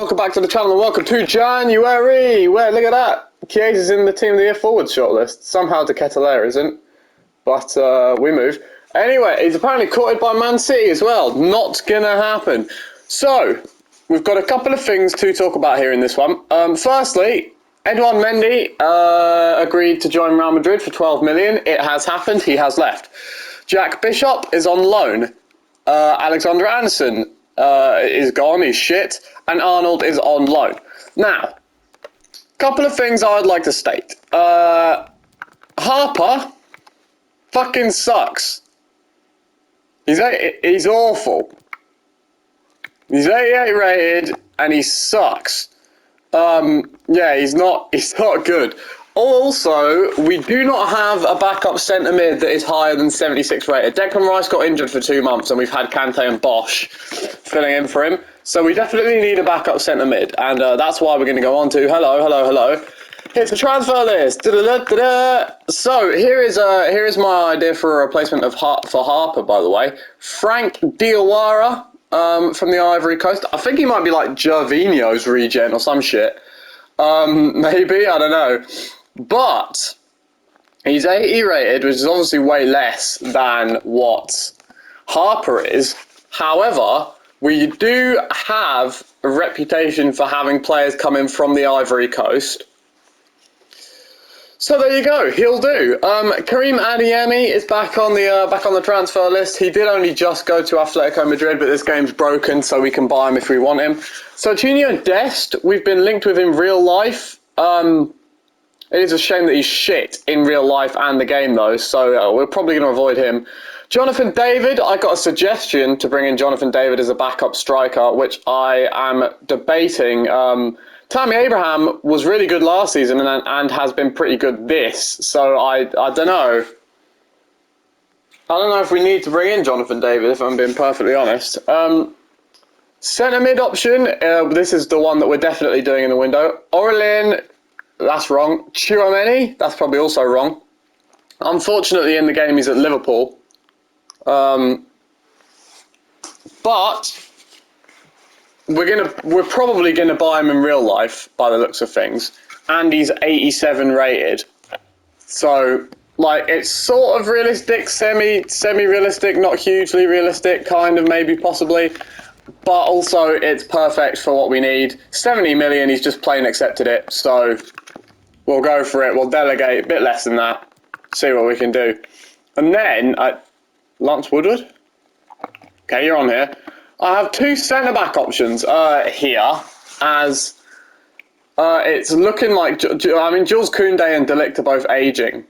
Welcome back to the channel and welcome to January, where, look at that, Chiesa's in the Team of the Year forward shortlist. Somehow De Ketelaere isn't, but we move. Anyway, he's apparently courted by Man City as well. Not gonna happen. So, we've got a couple of things to talk about here in this one. Firstly, Edouard Mendy agreed to join Real Madrid for 12 million. It has happened, he has left. Jack Bishop is on loan. Alexander Anderson is gone, he's shit, and Arnold is on loan. Now, couple of things I'd like to state. Harper fucking sucks. He's awful. He's 88 rated, and he sucks. Yeah, he's not good. Also, we do not have a backup centre mid that is higher than 76 rated. Declan Rice got injured for 2 months, and we've had Kante and Bosch filling in for him. So we definitely need a backup centre mid, and that's why we're going to go on to hello. Here's the transfer list. So here is my idea for a replacement of for Harper. By the way, Frank Diawara from the Ivory Coast. I think he might be like Gervinho's regen or some shit. Maybe, I don't know. But he's 80 rated, which is obviously way less than what Harper is. However, we do have a reputation for having players coming from the Ivory Coast. So there you go, he'll do. Karim Adeyemi is back on the transfer list. He did only just go to Atletico Madrid, but this game's broken, so we can buy him if we want him. So Serginho Dest, we've been linked with in real life. It is a shame that he's shit in real life and the game though, so we're probably going to avoid him. Jonathan David, I got a suggestion to bring in Jonathan David as a backup striker, which I am debating. Tammy Abraham was really good last season and has been pretty good this, so I don't know. I don't know if we need to bring in Jonathan David, if I'm being perfectly honest. Centre mid option, this is the one that we're definitely doing in the window. Aurelien, that's wrong. Tchouaméni, that's probably also wrong. Unfortunately, in the game, he's at Liverpool. But we're probably gonna buy him in real life by the looks of things, and he's 87 rated. So like it's sort of realistic, semi-realistic, not hugely realistic, kind of maybe possibly, but also it's perfect for what we need. 70 million, he's just plain accepted it, so we'll go for it. We'll delegate a bit less than that, see what we can do. And then Lance Woodward. Okay, you're on here. I have 2 centre-back options here, as it's looking like, Jules Koundé and De Ligt are both ageing.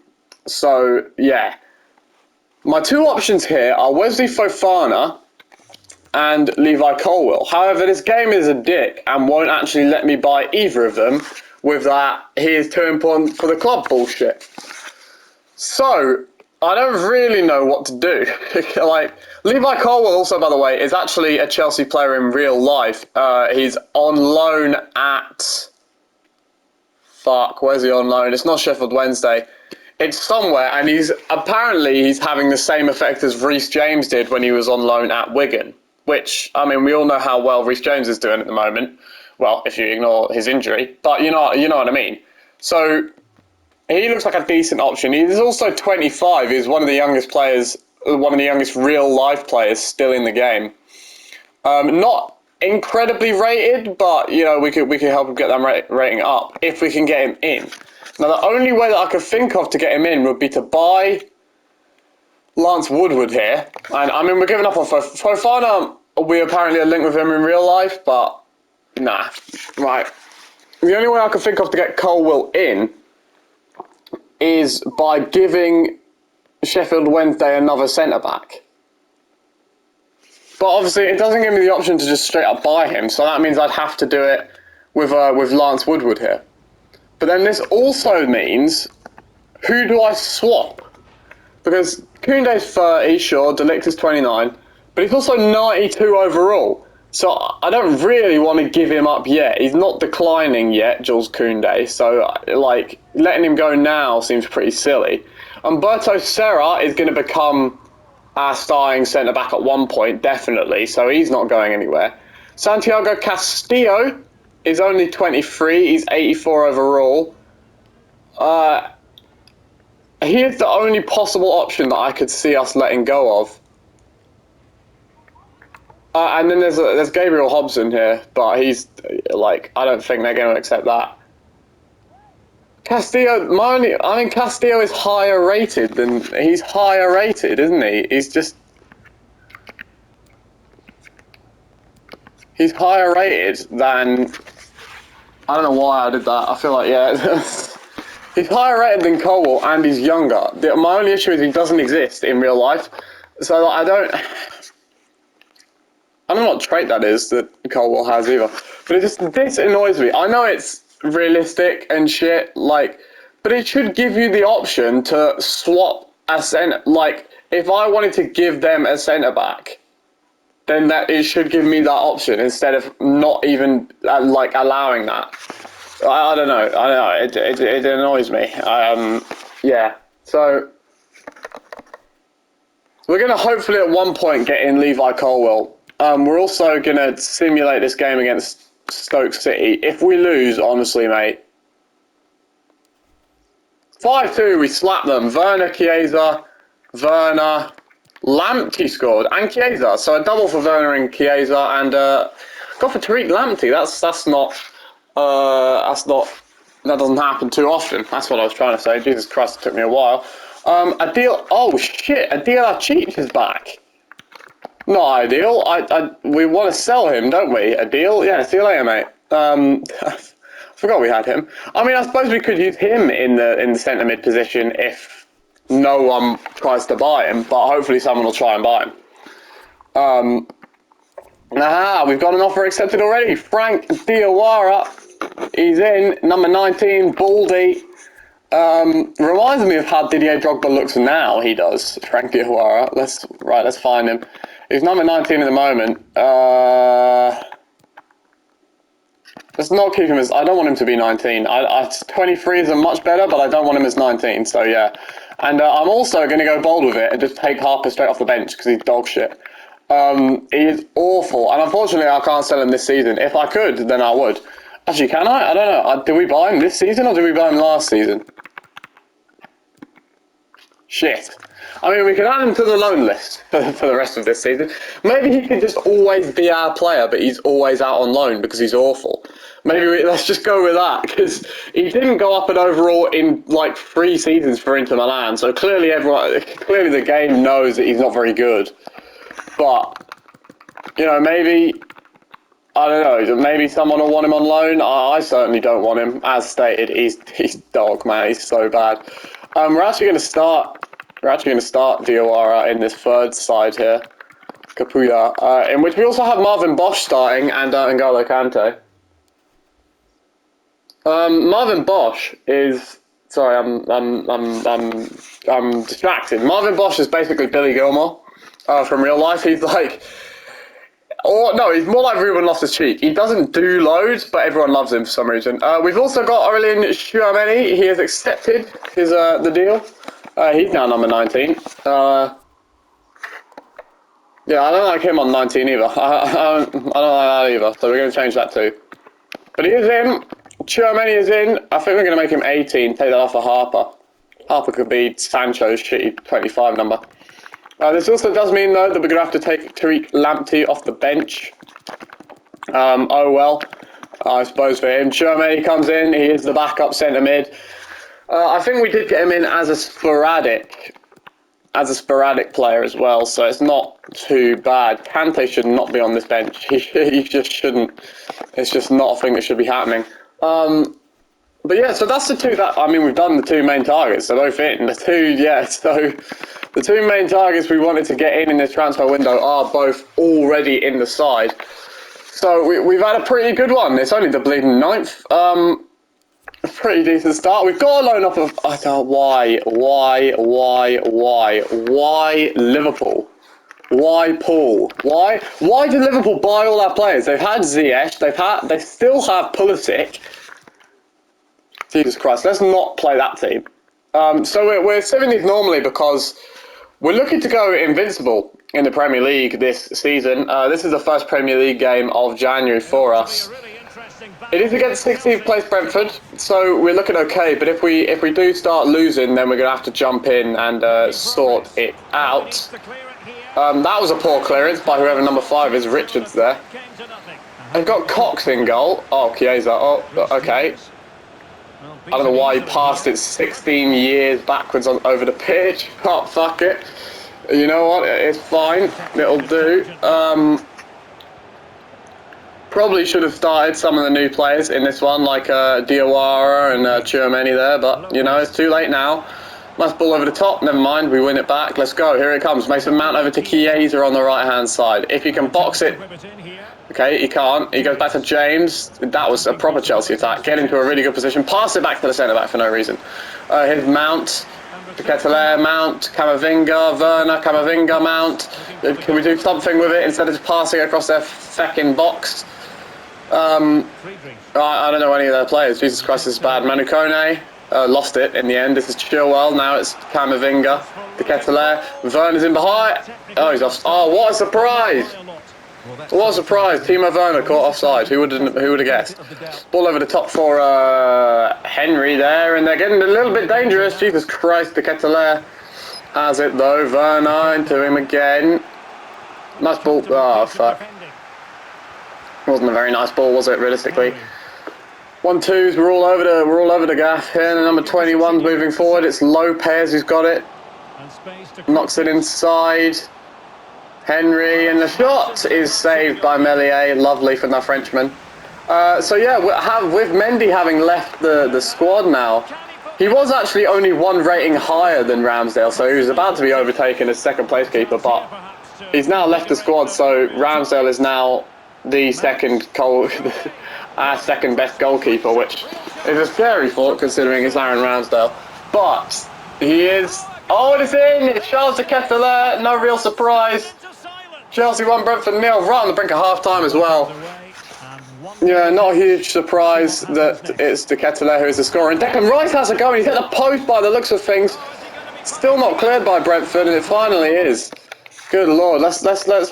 So, yeah. My 2 options here are Wesley Fofana and Levi Colwill. However, this game is a dick and won't actually let me buy either of them with that he is too important for the club bullshit. So, I don't really know what to do. Like, Levi Colwill also, by the way, is actually a Chelsea player in real life. He's on loan at... Fuck, where's he on loan? It's not Sheffield Wednesday. It's somewhere, and he's having the same effect as Reece James did when he was on loan at Wigan. Which, I mean, we all know how well Reece James is doing at the moment. Well, if you ignore his injury. But you know what I mean. So... he looks like a decent option. He's also 25. He's one of the youngest players, one of the youngest real-life players still in the game. Not incredibly rated, but you know we could help him get that rating up if we can get him in. Now the only way that I could think of to get him in would be to buy Lance Woodward here. And I mean we're giving up on Fofana. We apparently are linked with him in real life, but nah. Right. The only way I could think of to get Colwill in is by giving Sheffield Wednesday another centre-back. But obviously it doesn't give me the option to just straight up buy him, so that means I'd have to do it with Lance Woodward here. But then this also means, who do I swap? Because Koundé's 30, sure, De Ligt is 29, but he's also 92 overall. So I don't really want to give him up yet. He's not declining yet, Jules Koundé. So like letting him go now seems pretty silly. Humberto Serra is going to become our starting centre-back at one point, definitely. So he's not going anywhere. Santiago Castillo He's only 23. He's 84 overall. He is the only possible option that I could see us letting go of. And then there's Gabriel Hobson here, but he's like, I don't think they're going to accept that. Castillo, Castillo is higher rated than he's higher rated, isn't he? He's higher rated than. I don't know why I did that. I feel like he's higher rated than Colwell and he's younger. My only issue is he doesn't exist in real life, so like, I don't know what trait that is that Colwell has either. But this annoys me. I know it's realistic and shit, like, but it should give you the option to swap a centre. Like, if I wanted to give them a centre back, then that it should give me that option instead of not even like allowing that. I don't know. It annoys me. Yeah. So we're gonna hopefully at one point get in Levi Colwill. We're also gonna simulate this game against Stoke City. If we lose, honestly, mate, 5-2, we slap them. Chiesa, Werner, Lamptey scored, and Chiesa. So a double for Werner and Chiesa, and got for Tariq Lamptey. That doesn't happen too often. That's what I was trying to say. Jesus Christ, it took me a while. Oh shit, Adil Achich is back. Not ideal. We want to sell him, don't we? Adil? Yeah, see you later, mate. I forgot we had him. I mean, I suppose we could use him in the centre mid position if no one tries to buy him, but hopefully someone will try and buy him. We've got an offer accepted already. Frank Diawara, he's in, number 19, Baldy. Reminds me of how Didier Drogba looks now, he does, Frank Diawara. Let's find him. He's number 19 at the moment. Let's not keep him as... I don't want him to be 19. 23 is much better, but I don't want him as 19, so yeah. And I'm also going to go bold with it and just take Harper straight off the bench because he's dog shit. He is awful, and unfortunately I can't sell him this season. If I could, then I would. Actually, can I? I don't know. Did we buy him this season or did we buy him last season? Shit. I mean, we can add him to the loan list for the rest of this season. Maybe he could just always be our player, but he's always out on loan because he's awful. Maybe let's just go with that, because he didn't go up an overall in like 3 seasons for Inter Milan, so clearly the game knows that he's not very good. But, you know, maybe, I don't know, maybe someone will want him on loan. I certainly don't want him. As stated, he's dog, man. He's so bad. We're actually going to start Diawara in this third side here, Capulla, in which we also have Marvin Bosch starting and N'Golo Kante. Marvin Bosch is... Sorry, I'm distracted. Marvin Bosch is basically Billy Gilmore from real life. He's like... Or, no, he's more like Ruben Loftus-Cheek. He doesn't do loads, but everyone loves him for some reason. We've also got Aurélien Tchouameni. He has accepted the deal. He's now number 19. Yeah, I don't like him on 19 either. I don't like that either, so we're going to change that too. But he is in. Tchouameni is in. I think we're going to make him 18, take that off of Harper. Harper could be Sancho's shitty 25 number. This also does mean, though, that we're going to have to take Tariq Lamptey off the bench. Oh well, I suppose for him. Tchouameni comes in. He is the backup centre mid. I think we did get him in as a sporadic player as well, so it's not too bad. Kante should not be on this bench. He just shouldn't. It's just not a thing that should be happening. But yeah, so that's the two that, I mean, we've done the 2 main targets, they're both in. So the 2 main targets we wanted to get in this transfer window are both already in the side. So we've had a pretty good one. It's only the bleeding 9th. A pretty decent start. We've got a loan up of... I don't know, why Liverpool? Why Paul? Why did Liverpool buy all our players? They've had Ziyech, they still have Pulisic. Jesus Christ, let's not play that team. So we're saving these normally because we're looking to go invincible in the Premier League this season. This is the first Premier League game of January for us. It is against 16th place Brentford, so we're looking okay. But if we do start losing, then we're gonna have to jump in and sort it out. That was a poor clearance by whoever number 5 is. Richards there. They've got Cox in goal. Oh, Chiesa. Oh, okay. I don't know why he passed it 16 years backwards over the pitch. Oh, fuck it. You know what? It's fine. It'll do. Probably should have started some of the new players in this one, like Diawara and Tchouaméni there, but, you know, it's too late now. Nice ball over the top. Never mind. We win it back. Let's go. Here it comes. Mason Mount over to Chiesa on the right-hand side. If you can box it... Okay, he can't. He goes back to James. That was a proper Chelsea attack. Get into a really good position. Pass it back to the centre-back for no reason. Here's Mount. Ketelaere, Mount. Camavinga. Werner. Camavinga, Mount. Can we do something with it instead of just passing across their feckin' box? I don't know any of their players. Jesus Christ, this is bad. Manu Kone. Lost it in the end. This is Chilwell. Now it's Camavinga. De Ketelaere. Werner's in behind. Oh, he's off. Oh, what a surprise! What a surprise. Timo Werner caught offside. Who would have guessed? Ball over the top for Henry there, and they're getting a little bit dangerous. Jesus Christ, De Ketelaere has it though. Werner into him again. Nice ball. Oh, fuck. Wasn't a very nice ball, was it, realistically? 1-2s, we're all over the gaff here. The number 21's moving forward. It's Lopez who's got it. Knocks it inside. Henry, and the shot is saved by Meslier. Lovely from the Frenchman. So yeah, with Mendy having left the squad now, he was actually only 1 rating higher than Ramsdale, so he was about to be overtaken as second place keeper, but he's now left the squad, so Ramsdale is now the our second best goalkeeper, which is a scary thought considering it's Aaron Ramsdale. But he is... Oh, it is in! It's Charles de Ketelaere, no real surprise. Chelsea 1, Brentford 0, right on the brink of half-time as well. Yeah, not a huge surprise that it's De Ketelaere who is the scorer. And Declan Rice has a go, and he's hit the post by the looks of things. Still not cleared by Brentford, and it finally is. Good lord, let's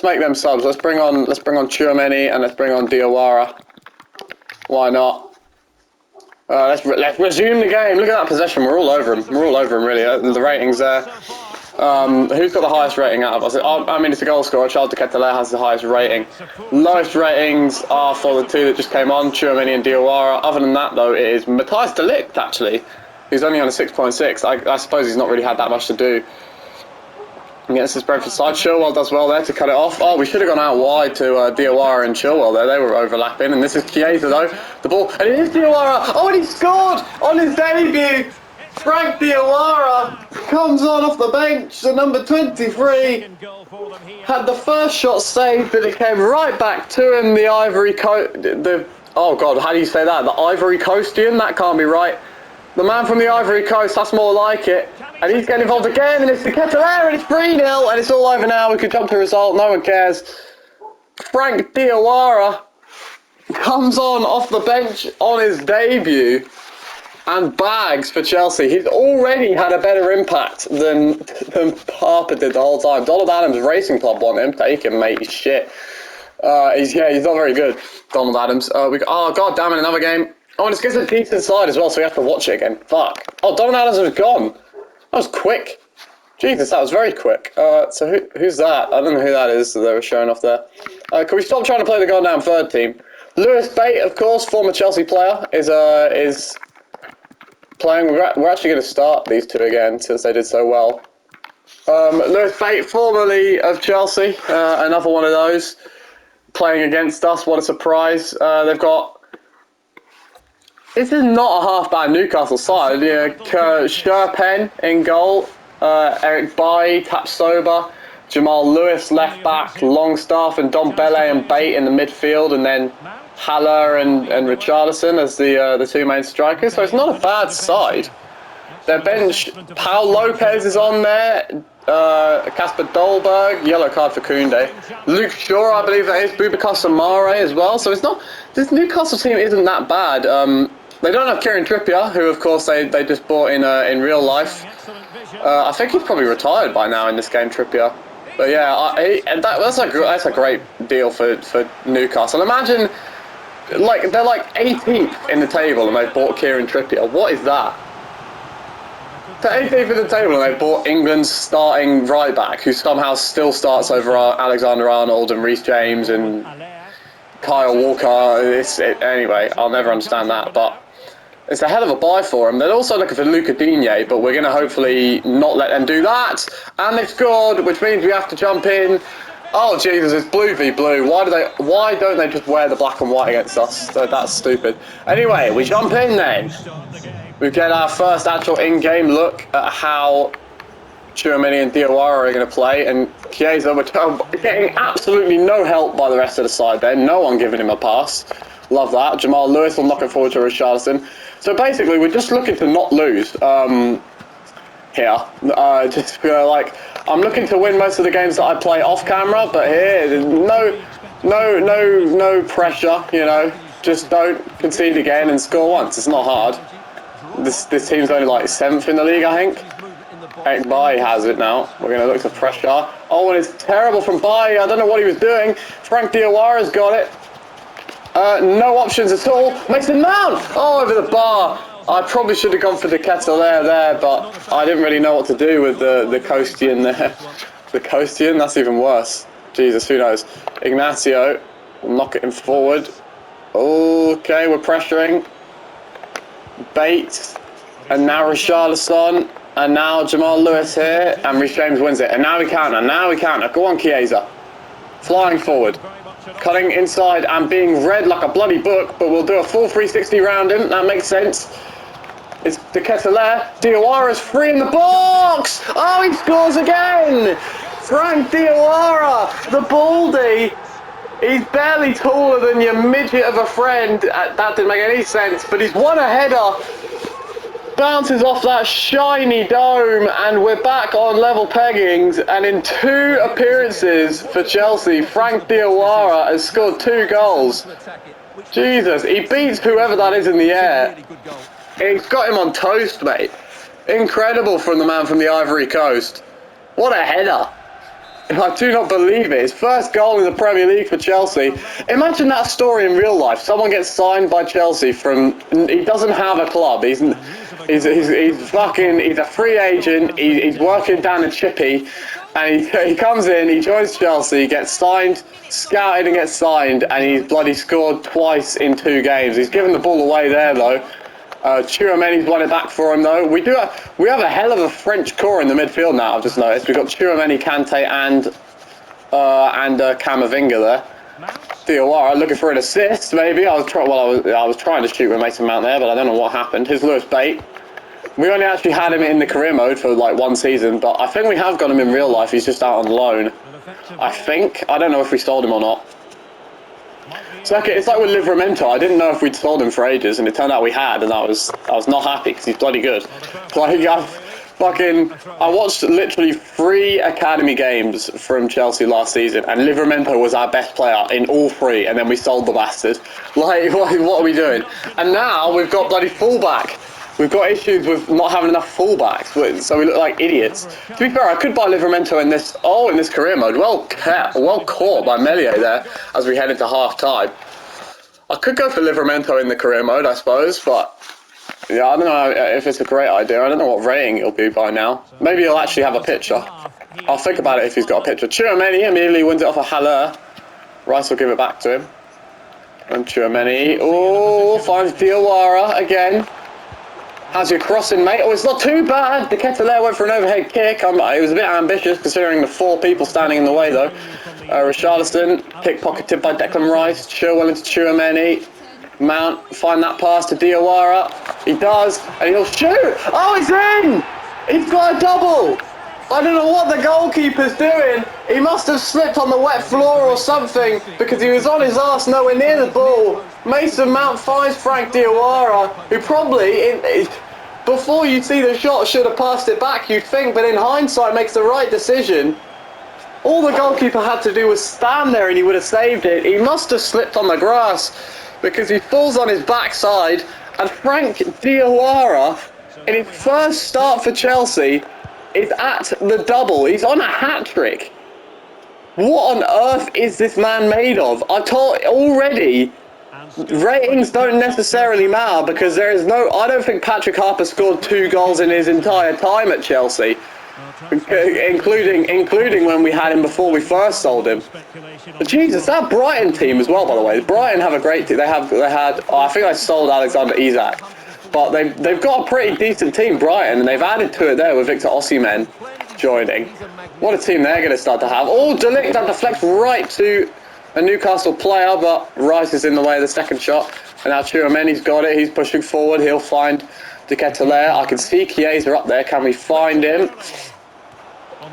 make them subs. Let's bring on Tchouaméni and let's bring on Diawara. Why not? Let's resume the game. Look at that possession. We're all over him. We're all over him, really. The ratings there. Who's got the highest rating out of us? I mean, it's a goal scorer. Charles de Ketelaere has the highest rating. Lowest ratings are for the 2 that just came on, Tchouaméni and Diawara. Other than that, though, it is Matthijs de Ligt, actually. He's only on a 6.6. I suppose he's not really had that much to do. Yeah, this is Brentford side. Chilwell does well there to cut it off. Oh, we should have gone out wide to Diawara and Chilwell there. They were overlapping. And this is Chiesa, though. The ball. And it is Diawara. Oh, and he scored on his debut. Frank Diawara comes on off the bench. The number 23 had the first shot saved, but it came right back to him. The Ivory Coast. Oh, God, how do you say that? The Ivory Coastian? That can't be right. The man from the Ivory Coast, that's more like it. And he's getting involved again, and it's De Ketelaere, and it's 3-0, and it's all over now. We could jump to the result, no one cares. Frank Diawara comes on off the bench on his debut and bags for Chelsea. He's already had a better impact than Harper did the whole time. Donald Adams Racing Club want him. Take him, mate. He's shit. He's not very good, Donald Adams. Oh, god damn it, another game. Oh, and it's against a decent side as well, so we have to watch it again. Fuck. Oh, Donald Adams was gone. That was quick. Jesus, that was very quick. So who's that? I don't know who that is that they were showing off there. Can we stop trying to play the goddamn third team? Lewis Bate, of course, former Chelsea player, is playing. We're actually going to start these 2 again since they did so well. Lewis Bate, formerly of Chelsea, another one of those, playing against us. What a surprise. They've got... This is not a half-bad Newcastle side. Yeah, Sherpen in goal, Eric Bailly, Tapsoba, Jamal Lewis left back, Longstaff and Dombele and Bate in the midfield, and then Haller and Richarlison as the 2 main strikers. So it's not a bad side. Their bench, Paul Lopez is on there, Kasper Dolberg, yellow card for Koundé. Luke Shaw, I believe that is, Boubacar Samare as well. So it's not, this Newcastle team isn't that bad. They don't have Kieran Trippier, who of course they just bought in real life. I think he's probably retired by now in this game, Trippier. But yeah, that's a great deal for Newcastle. Imagine Like, they're like 18th in the table and they bought Kieran Trippier. What is that? They're 18th in the table and they bought England's starting right back, who somehow still starts over Alexander-Arnold and Reece James and Kyle Walker. Anyway, I'll never understand that, but it's a hell of a buy for them. They're also looking for Luca Digne, but we're going to hopefully not let them do that. And they've scored, which means we have to jump in. Oh Jesus, it's blue v blue. Why don't they just wear the black and white against us? So that's stupid. Anyway, we jump in then. We get our first actual in-game look at how Tchouaméni and Diawara are going to play, and Chiesa, we're getting absolutely no help by the rest of the side there. No one giving him a pass. Love that. Jamal Lewis, I'm looking forward to Richarlison. So basically, we're just looking to not lose here. I'm looking to win most of the games that I play off camera, but here, no pressure. You know, just don't concede again and score once. It's not hard. This team's only like 7th in the league, I think. Bailly has it now. We're going to look to pressure. Oh, and it's terrible from Bailly. I don't know what he was doing. Frank Diawara's got it. No options at all. Mason Mount! Oh, over the bar. I probably should have gone for the Kettle there, but I didn't really know what to do with the Costian there. The Costian? That's even worse. Jesus, who knows? Ignacio will knock it in forward. Okay, we're pressuring. Bates. And now Richarlison. And now Jamal Lewis here. And Reece James wins it. And now we counter. Go on, Chiesa. Flying forward. Cutting inside and being read like a bloody book, but we'll do a full 360 round him. That makes sense. It's the Ketelaere. Diawara's free in the box. Oh, he scores again. Frank Diawara, the baldy. He's barely taller than your midget of a friend. That didn't make any sense, but he's won a header. Bounces off that shiny dome, and we're back on level peggings. And in 2 appearances for Chelsea, Frank Diawara has scored 2 goals. Jesus, he beats whoever that is in the air. He's got him on toast, mate. Incredible from the man from the Ivory Coast. What a header. I do not believe it. His first goal in the Premier League for Chelsea. Imagine that story in real life. Someone gets signed by Chelsea from... He doesn't have a club. He's a free agent. He's working down a chippy. And he comes in, he joins Chelsea, gets signed, scouted and gets signed. And he's bloody scored twice in 2 games. He's given the ball away there, though. Tchouaméni's won it back for him though. We have a hell of a French core in the midfield now. I've just noticed we've got Tchouaméni, Kante, and Camavinga there. Diawara looking for an assist, maybe. I was trying to shoot with Mason Mount there, but I don't know what happened. Here's Lewis Bate. We only actually had him in the career mode for like 1 season, but I think we have got him in real life. He's just out on loan. I don't know if we sold him or not. So okay, it's like with Livramento. I didn't know if we'd sold him for ages, and it turned out we had, and I was not happy because he's bloody good. Like I watched literally 3 academy games from Chelsea last season, and Livramento was our best player in all 3, and then we sold the bastard. Like what are we doing? And now we've got bloody fullback. We've got issues with not having enough fullbacks, so we look like idiots. To be fair, I could buy Livramento in this career mode. Well caught by Meslier there as we head into half-time. I could go for Livramento in the career mode, I suppose, but yeah, I don't know if it's a great idea. I don't know what rating it'll be by now. Maybe he'll actually have a picture. I'll think about it if he's got a picture. Tchouaméni immediately wins it off of Haller. Rice will give it back to him. And Tchouaméni, finds Diawara again. How's your crossing, mate? Oh, it's not too bad. The Ketelaere went for an overhead kick. It was a bit ambitious considering the 4 people standing in the way, though. Richarlison, pickpocketed by Declan Rice. Chilwell into Tchouaméni. Mount, find that pass to Diawara. He does, and he'll shoot. Oh, it's in! He's got a double. I don't know what the goalkeeper's doing. He must have slipped on the wet floor or something because he was on his arse nowhere near the ball. Mason Mount finds Frank Diawara, who probably, before you see the shot, should have passed it back, you'd think, but in hindsight makes the right decision. All the goalkeeper had to do was stand there and he would have saved it. He must have slipped on the grass because he falls on his backside, and Frank Diawara, in his first start for Chelsea, is at the double. He's on a hat-trick. What on earth is this man made of? I told already, ratings don't necessarily matter because there is no. I don't think Patrick Harper scored 2 goals in his entire time at Chelsea, including when we had him before we first sold him. But Jesus, that Brighton team as well, by the way. Brighton have a great team. They had. Oh, I think I sold Alexander Isak, but they've got a pretty decent team, Brighton, and they've added to it there with Victor Osimhen joining. What a team they're going to start to have. Oh, De Ligt, that deflects right to a Newcastle player, but Rice is in the way of the second shot. And now Tchouaméni's got it. He's pushing forward. He'll find De Ketelaere. I can see Chiesa up there. Can we find him?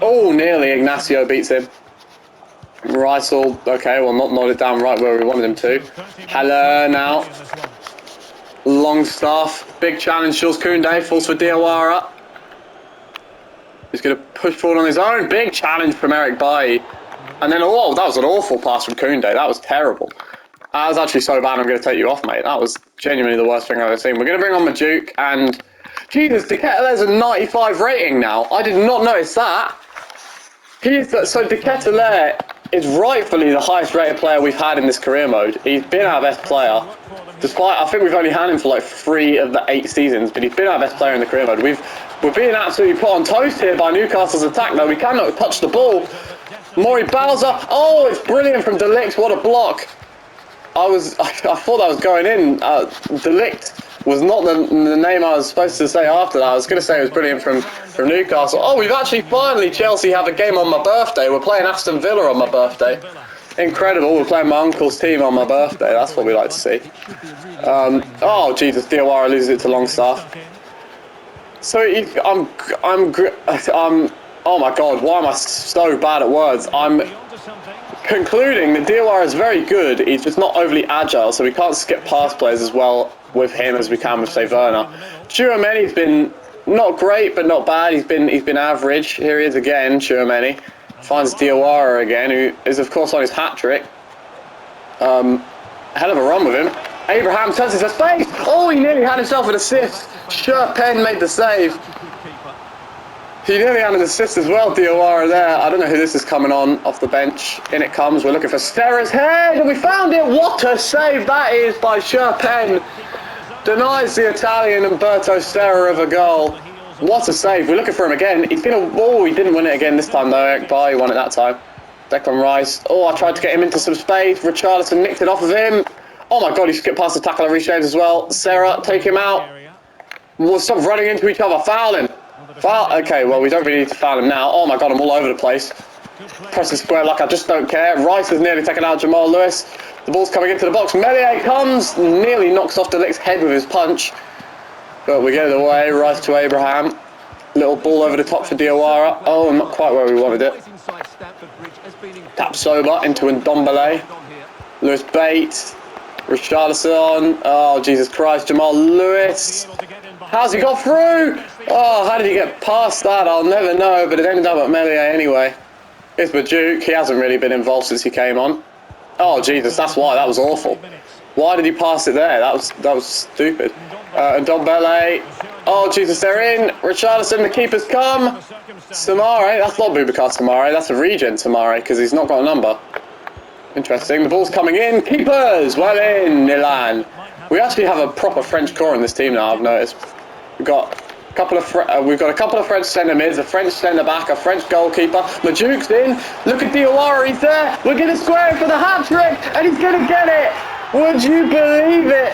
Oh, nearly. Ignacio beats him. Rice all... Okay, well, not nodded down right where we wanted him to. Haller now. Longstaff. Big challenge. Jules Koundé falls for Diawara. He's going to push forward on his own. Big challenge from Eric Bailly. And then, oh, that was an awful pass from Koundé. That was terrible. That was actually so bad, I'm going to take you off, mate. That was genuinely the worst thing I've ever seen. We're going to bring on Majuk, and... Jesus, De Ketelaere's a 95 rating now. I did not notice that. So De Ketelaere is rightfully the highest rated player we've had in this career mode. He's been our best player. Despite, I think we've only had him for like 3 of the 8 seasons, but he's been our best player in the career mode. We're being absolutely put on toast here by Newcastle's attack, though. We cannot touch the ball. Maury Bowser. Oh, it's brilliant from De Ligt. What a block. I thought that was going in. De Ligt was not the name I was supposed to say after that. I was going to say it was brilliant from Newcastle. Oh, we've actually finally, Chelsea have a game on my birthday. We're playing Aston Villa on my birthday. Incredible. We're playing my uncle's team on my birthday. That's what we like to see. Oh, Jesus. Diawara loses it to Longstaff. So, oh my God, why am I so bad at words? I'm concluding that Diawara is very good. He's just not overly agile, so we can't skip past players as well with him as we can with, say, Werner. Tchouaméni's been not great, but not bad. He's been average. Here he is again, Tchouaméni. Finds Diawara again, who is, of course, on his hat-trick. Hell of a run with him. Abraham turns into space. Oh, he nearly had himself an assist. Sherpen made the save. He nearly had an assist as well, Diawara there. I don't know who this is coming on off the bench. In it comes. We're looking for Serra's head, and we found it. What a save that is by Sherpen. Denies the Italian Umberto Serra of a goal. What a save. We're looking for him again. He's been he didn't win it again this time, though. Eric Bailly won it that time. Declan Rice. Oh, I tried to get him into some space. Richarlison nicked it off of him. Oh, my God, he skipped past the tackle of Reece James as well. Serra, take him out. We'll stop running into each other. Foul him. Foul. Okay, well, we don't really need to foul him now. Oh, my God, I'm all over the place. Pressing square like I just don't care. Rice has nearly taken out Jamal Lewis. The ball's coming into the box. Meslier comes. Nearly knocks off De Ligt's head with his punch. But we get it away. Rice to Abraham. Little ball over the top for Diawara. Oh, not quite where we wanted it. Tap Soba into Ndombele. Lewis Bates. Richarlison. Oh, Jesus Christ. Jamal Lewis. How's he got through? Oh, how did he get past that? I'll never know, but it ended up at Meslier anyway. Here's Majuk. He hasn't really been involved since he came on. Oh, Jesus, that's why. That was awful. Why did he pass it there? That was stupid. Ndombele. Oh, Jesus, they're in. Richarlison, the keeper's come. Samare. That's not Boubacar Samare. That's a regen Samare because he's not got a number. Interesting. The ball's coming in. Keepers. Well in, Milan. We actually have a proper French core in this team now, I've noticed. We've got a couple of French centre mids, a French centre back, a French goalkeeper. Majuk's in. Look at Diawara, he's there. We're going to square him for the hat trick, and he's going to get it. Would you believe it?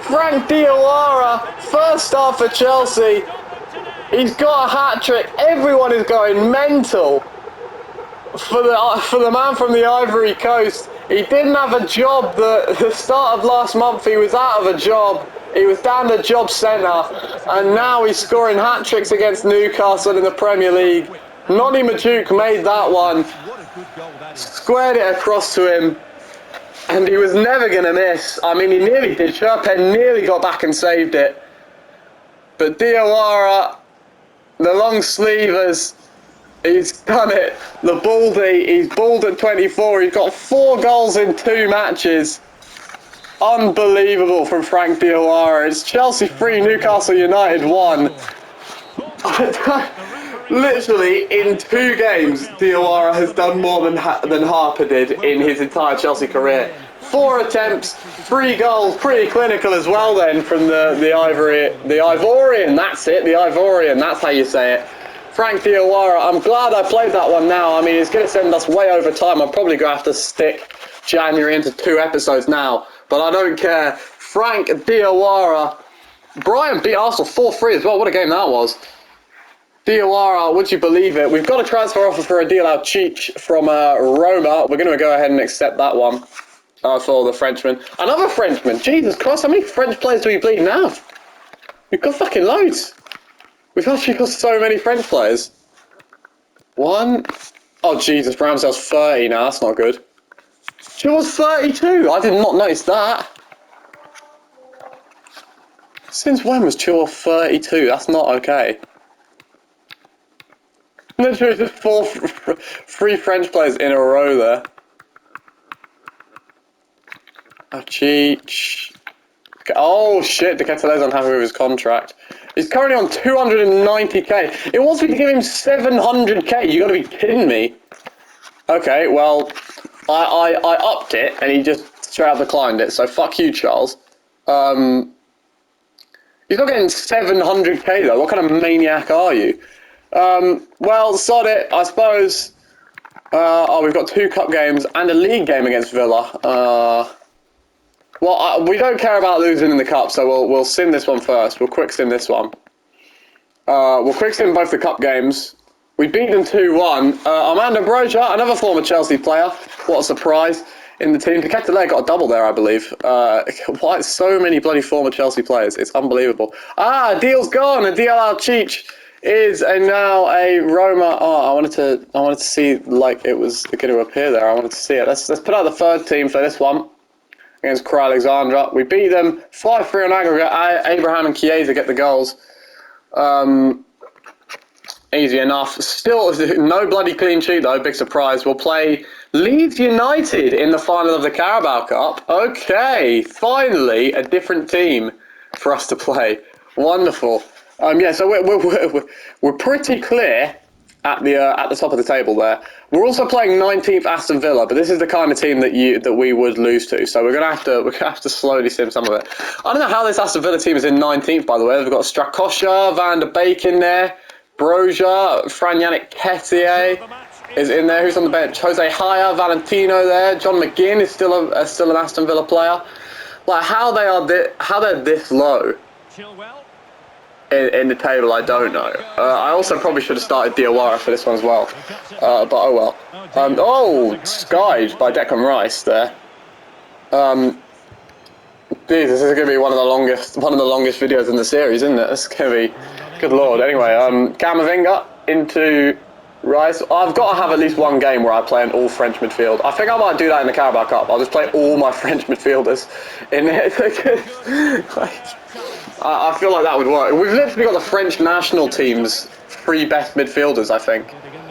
Frank Diawara, first start for Chelsea. He's got a hat trick. Everyone is going mental for the man from the Ivory Coast. He didn't have a job. The start of last month, he was out of a job. He was down the job centre, and now he's scoring hat-tricks against Newcastle in the Premier League. Noni Majuk made that one, squared it across to him, and he was never going to miss. I mean, he nearly did. Sherpen nearly got back and saved it. But Diawara, the long sleevers, he's done it. The Baldy, he's balled at 24. He's got 4 goals in 2 matches. Unbelievable from Frank Diawara. It's Chelsea 3, Newcastle United 1. Literally, in 2 games, Diawara has done more than Harper did in his entire Chelsea career. 4 attempts, 3 goals, pretty clinical as well then from the Ivorian, that's it, the Ivorian, that's how you say it. Frank Diawara, I'm glad I played that one now. I mean, it's going to send us way over time. I'm probably going to have to stick January into 2 episodes now, but I don't care. Frank Diawara. Brian beat Arsenal 4-3 as well. What a game that was. Diawara, would you believe it? We've got a transfer offer for Diawara from Roma. We're going to go ahead and accept that one for the Frenchman. Another Frenchman. Jesus Christ, how many French players do we bleeding have? We've got fucking loads. We've actually got so many French players. One. Oh, Jesus, Ramsdale's 30 now. That's not good. She was 32. I did not notice that. Since when was Chilwell 32? That's not okay. Literally just 3 French players in a row there. Cheech. Oh shit, De Ketelaere's unhappy with his contract. He's currently on 290k. It wants me to give him 700k. You gotta be kidding me. Okay, well, I upped it and he just straight up declined it. So fuck you, Charles. He's not getting 700k though. What kind of maniac are you? Well, sod it, I suppose. We've got 2 cup games and a league game against Villa. Well, we don't care about losing in the cup, so we'll sim this one first. We'll quick sim this one. We'll quick sim both the cup games. We beat them 2-1. Armando Broja, another former Chelsea player. What a surprise in the team. De Ketelaere got a double there, I believe. Why so many bloody former Chelsea players? It's unbelievable. Deal's gone. And DLR Cheech is now a Roma. Oh, I wanted to see like it was going to appear there. I wanted to see it. Let's put out the 3rd team for this one. Against Croix Alexandra. We beat them 5-3 on aggregate. Abraham and Chiesa get the goals. Easy enough. Still, no bloody clean sheet though. Big surprise. We'll play Leeds United in the final of the Carabao Cup. Okay, finally a different team for us to play. Wonderful. Yeah, so we're pretty clear at the top of the table there. We're also playing 19th Aston Villa, but this is the kind of team that we would lose to. So we're gonna have to slowly sim some of it. I don't know how this Aston Villa team is in 19th, by the way. We've got Strakosha, Van der Beek in there, Broja, Franyanik Ketier is in there. Who's on the bench? Jose Haya, Valentino there. John McGinn is still an Aston Villa player. Like how they're this low in the table, I don't know. I also probably should have started Diawara for this one as well, but oh well. Oh, skied by Declan Rice there. Jesus, this is going to be one of the longest videos in the series, isn't it? It's going to be, good lord. Anyway, Camavinga into Rice. I've got to have at least one game where I play an all French midfield. I think I might do that in the Carabao Cup. I'll just play all my French midfielders in it. I feel like that would work. We've literally got the French national team's 3 best midfielders, I think.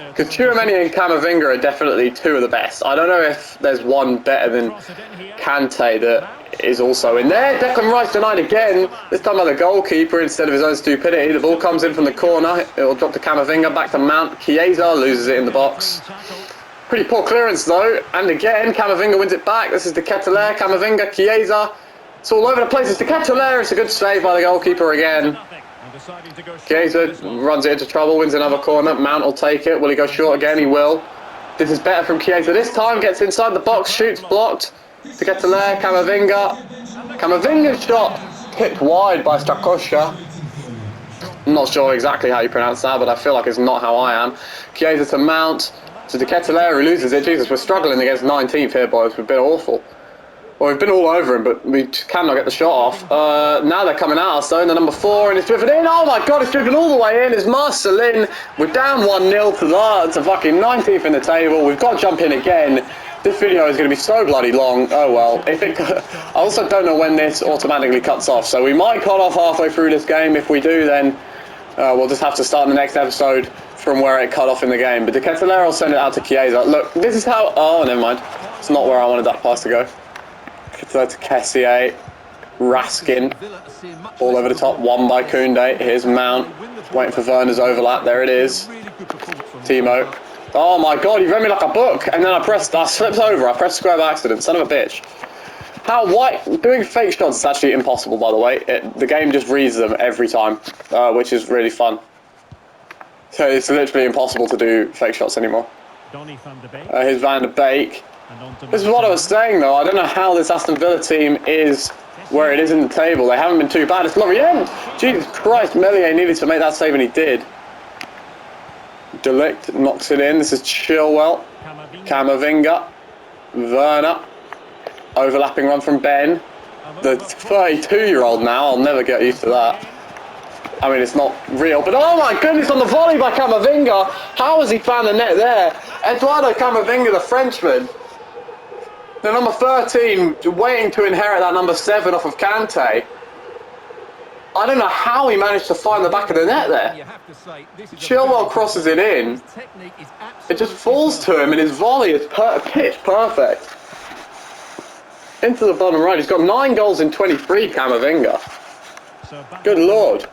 Because Tchouaméni and Camavinga are definitely 2 of the best. I don't know if there's one better than Kante that is also in there. Declan Rice denied again, this time by the goalkeeper instead of his own stupidity. The ball comes in from the corner. It will drop to Camavinga, back to Mount. Chiesa loses it in the box. Pretty poor clearance though. And again, Camavinga wins it back. This is De Ketelaere, Camavinga, Chiesa. It's all over the place. It's De Ketelaere. It's a good save by the goalkeeper again. Chiesa runs it into trouble, wins another corner. Mount will take it. Will he go short again? He will. This is better from Chiesa this time. Gets inside the box, shoots, blocked. De Ketelaere, Camavinga. Camavinga's shot kicked wide by Strakosha. I'm not sure exactly how you pronounce that, but I feel like it's not how I am. Chiesa to Mount. To De Ketelaere, who loses it. Jesus, we're struggling against 19th here, boys. We've been awful. Well, we've been all over him, but we cannot get the shot off. Now they're coming at us, though, in the number 4, and it's driven in. Oh my god, it's driven all the way in. It's Marcelin. We're down 1-0 to fucking 19th in the table. We've got to jump in again. This video is going to be so bloody long. Oh well. I also don't know when this automatically cuts off, so we might cut off halfway through this game. If we do, then we'll just have to start the next episode from where it cut off in the game. But De Ketelaere will send it out to Chiesa. Look, this is how... Oh, never mind. It's not where I wanted that pass to go. To Kessier, Raskin, all over the top, won by Koundé. Here's Mount, waiting for Werner's overlap. There it is. Timo. Oh my god, you read me like a book. And then I slipped over. I pressed square by accident. Son of a bitch. Doing fake shots is actually impossible, by the way. The game just reads them every time, which is really fun. So it's literally impossible to do fake shots anymore. Here's Van de Beek. This is what I was saying, though. I don't know how this Aston Villa team is where it is in the table. They haven't been too bad. It's Lorient. Jesus Christ, Meslier needed to make that save, and he did. De Ligt knocks it in. This is Chilwell. Camavinga. Werner. Overlapping run from Ben. The 32-year-old now. I'll never get used to that. I mean, it's not real, but oh my goodness, on the volley by Camavinga. How has he found the net there? Eduardo Camavinga, the Frenchman. The number 13, waiting to inherit that number 7 off of Kante. I don't know how he managed to find the back of the net there. Chilwell crosses it in. It just falls to him, and his volley is pitch perfect. Into the bottom right. He's got 9 goals in 23, Camavinga. Good lord.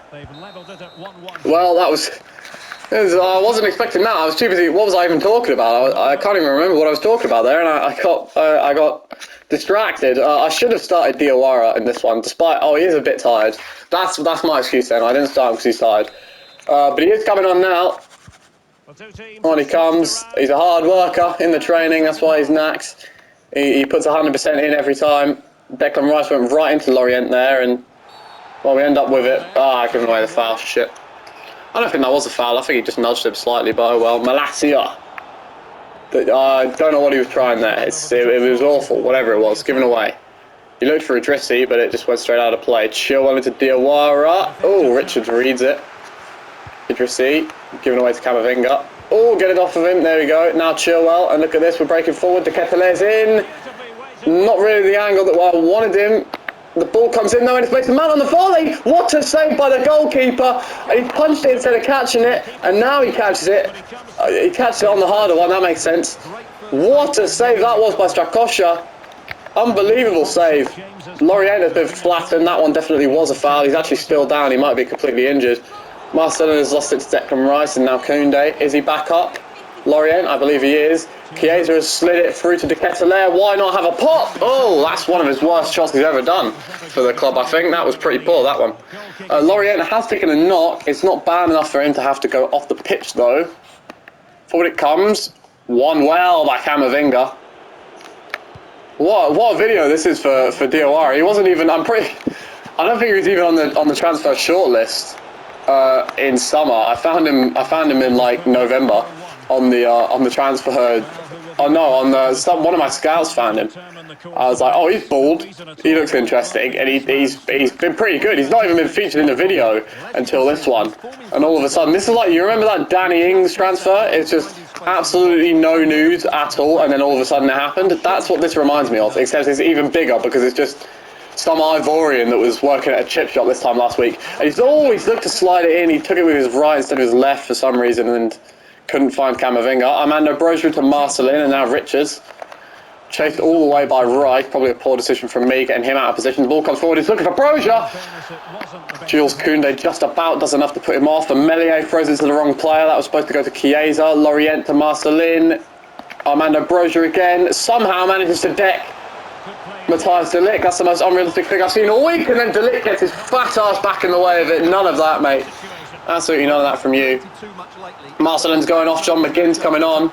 Well, I wasn't expecting that. I was too busy. What was I even talking about? I can't even remember what I was talking about there, and I got distracted. I should have started Diawara in this one, despite... Oh, he is a bit tired. That's my excuse then. I didn't start him because he's tired. But he is coming on now. On he comes. He's a hard worker in the training. That's why he's knacked. He puts 100% in every time. Declan Rice went right into Lorient there, and... Well, we end up with it. Giving away the foul. Shit. I don't think that was a foul. I think he just nudged him slightly, but oh well. Malacia. I don't know what he was trying there. It was awful, whatever it was. Given away. He looked for a Idrissi, but it just went straight out of play. Chilwell into Diawara. Oh, Richards reads it. Idrissi. Given away to Camavinga. Oh, get it off of him. There we go. Now Chilwell. And look at this. We're breaking forward. De Ketelaere's in. Not really the angle that I wanted him. The ball comes in though, and it's Mason Mount on the volley. What a save by the goalkeeper. And he punched it instead of catching it, and now he catches it. He catches it on the harder one. That makes sense. What a save that was by Strakosha. Unbelievable save. Lorient has been flattened. That one definitely was a foul. He's actually still down. He might be completely injured. Marcelo has lost it to Declan Rice, and now Koundé. Is he back up? Lorient, I believe he is. Chiesa has slid it through to De Ketelaere. Why not have a pop? Oh, that's one of his worst shots he's ever done for the club, I think. That was pretty poor, that one. Lorient has taken a knock. It's not bad enough for him to have to go off the pitch, though. Forward it comes. Won well by Camavinga. What a video this is for Diawara. He wasn't even... I don't think he was even on the transfer shortlist in summer. I found him in like November. On the transfer, one of my scouts found him. I was like, oh, he's bald. He looks interesting, and he's been pretty good. He's not even been featured in the video until this one, and all of a sudden, this is like, you remember that Danny Ings transfer? It's just absolutely no news at all, and then all of a sudden it happened. That's what this reminds me of, except it's even bigger because it's just some Ivorian that was working at a chip shop this time last week, and he's always looked to slide it in. He took it with his right instead of his left for some reason, and couldn't find Camavinga. Armando Broja to Marcelin, and now Richards. Chased all the way by Reich. Probably a poor decision from me, getting him out of position. The ball comes forward. He's looking for Broja. Jules Koundé just about does enough to put him off. And Meslier throws it to the wrong player. That was supposed to go to Chiesa. Lorient to Marcelin. Armando Broja again. Somehow manages to deck Matthias de Ligt. That's the most unrealistic thing I've seen all week. And then de Ligt gets his fat ass back in the way of it. None of that, mate. Absolutely none of that from you. Marcelin's going off. John McGinn's coming on.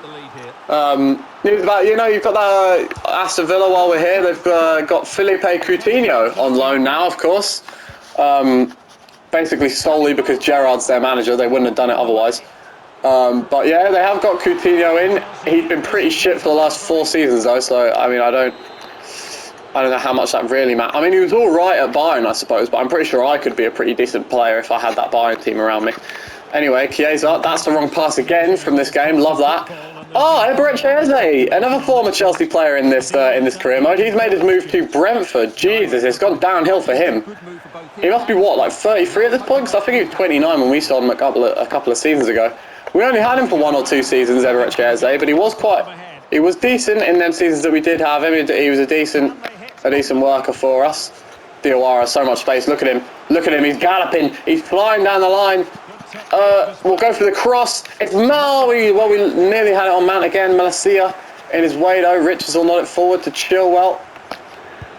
News about, you've got that Aston Villa while we're here. They've got Felipe Coutinho on loan now, of course. Basically solely because Gerrard's their manager. They wouldn't have done it otherwise. But yeah, they have got Coutinho in. He's been pretty shit for the last 4 seasons though. So I mean, I don't know how much that really matters. I mean, he was all right at Bayern, I suppose, but I'm pretty sure I could be a pretty decent player if I had that Bayern team around me. Anyway, Chiesa, that's the wrong pass again from this game. Love that. Oh, Eberechi, another former Chelsea player in this career mode. He's made his move to Brentford. Jesus, it's gone downhill for him. He must be, what, like 33 at this point? Because I think he was 29 when we saw him a couple of seasons ago. We only had him for 1 or 2 seasons, Eberechi, but he was decent in them seasons that we did have him. He was a decent worker for us. Diawara, so much space. Look at him. He's galloping. He's flying down the line. We'll go for the cross. It's Mal. We nearly had it on Mount again. Malacia in his way though. Richards will nod it forward to Chilwell.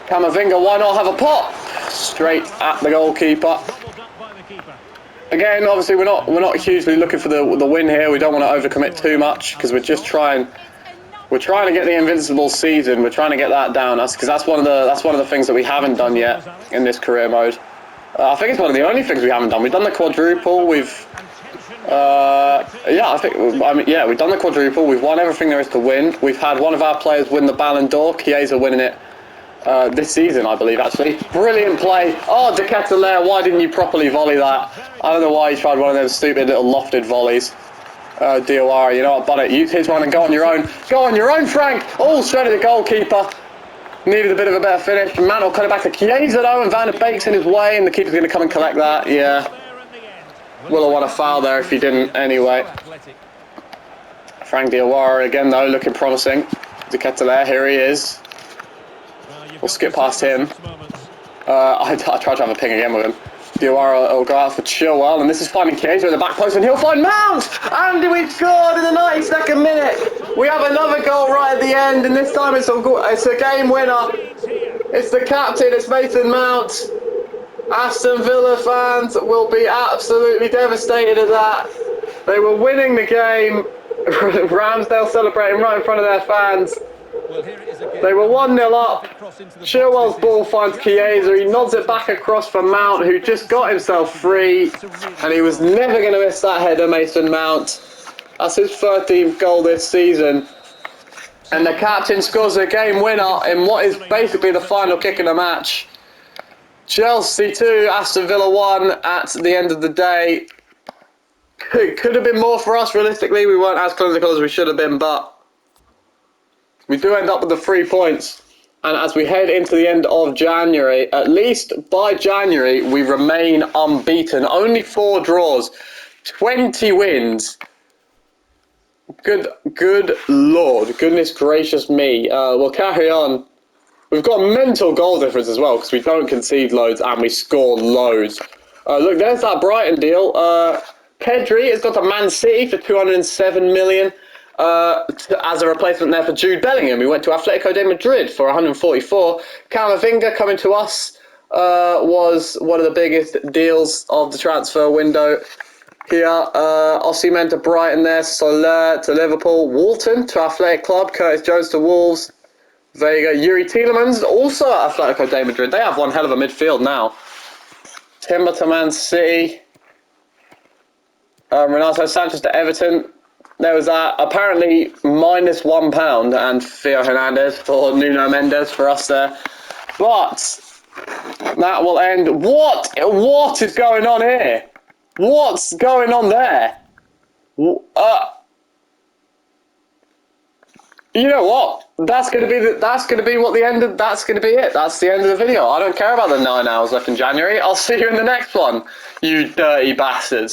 Camavinga, why not have a pot? Straight at the goalkeeper. Again, obviously we're not hugely looking for the win here. We don't want to overcommit too much because we're trying to get the invincible season. We're trying to get that down, because that's one of the things that we haven't done yet in this career mode. I think it's one of the only things we haven't done. We've done the quadruple. We've we've done the quadruple. We've won everything there is to win. We've had one of our players win the Ballon d'Or. Chiesa winning it this season, I believe, actually. Brilliant play. Oh, De Ketelaere, why didn't you properly volley that? I don't know why you tried one of those stupid little lofted volleys. Diawara, you know what, but use his one and go on your own. Go on your own, Frank! Oh, straight at the goalkeeper. Needed a bit of a better finish. Man will cut it back to Chiesa though, and Van der Beek's in his way, and the keeper's going to come and collect that. Yeah. Will have won a foul there if he didn't, anyway. Frank Diawara again though, looking promising. De Ketelaere, here he is. We'll skip past him. I tried to have a ping again with him. Diawara will go out for Chilwell, and this is finding Chiesa in the back post, and he'll find Mount! And we scored in the 92nd minute! We have another goal right at the end, and this time it's a game winner. It's the captain, it's Mason Mount. Aston Villa fans will be absolutely devastated at that. They were winning the game. Ramsdale celebrating right in front of their fans. They were 1-0 up. Chilwell's ball finds Chiesa. He nods it back across for Mount, who just got himself free. And he was never going to miss that header, Mason Mount. That's his 13th goal this season. And the captain scores a game winner in what is basically the final kick in the match. Chelsea 2, Aston Villa 1 at the end of the day. Could have been more for us, realistically. We weren't as clinical as we should have been, but we do end up with the 3 points. And as we head into the end of January, at least by January, we remain unbeaten. Only 4 draws, 20 wins. Good Lord, goodness gracious me. We'll carry on. We've got a mental goal difference as well, because we don't concede loads and we score loads. Look, there's that Brighton deal. Pedri has got to Man City for 207 million. As a replacement there for Jude Bellingham, who went to Atletico de Madrid for 144. Camavinga coming to us was one of the biggest deals of the transfer window here. Osimhen to Brighton there, Soler to Liverpool, Walton to Athletic Club, Curtis Jones to Wolves. There you go, Yuri Tielemans also at Atletico de Madrid. They have one hell of a midfield now. Timber to Man City. Renato Sanchez to Everton. There was that, apparently -£1 and Theo Hernandez for Nuno Mendes for us there. But that will end. What is going on here? What's going on there? You know what? That's gonna be it. That's the end of the video. I don't care about the 9 hours left in January. I'll see you in the next one, you dirty bastards.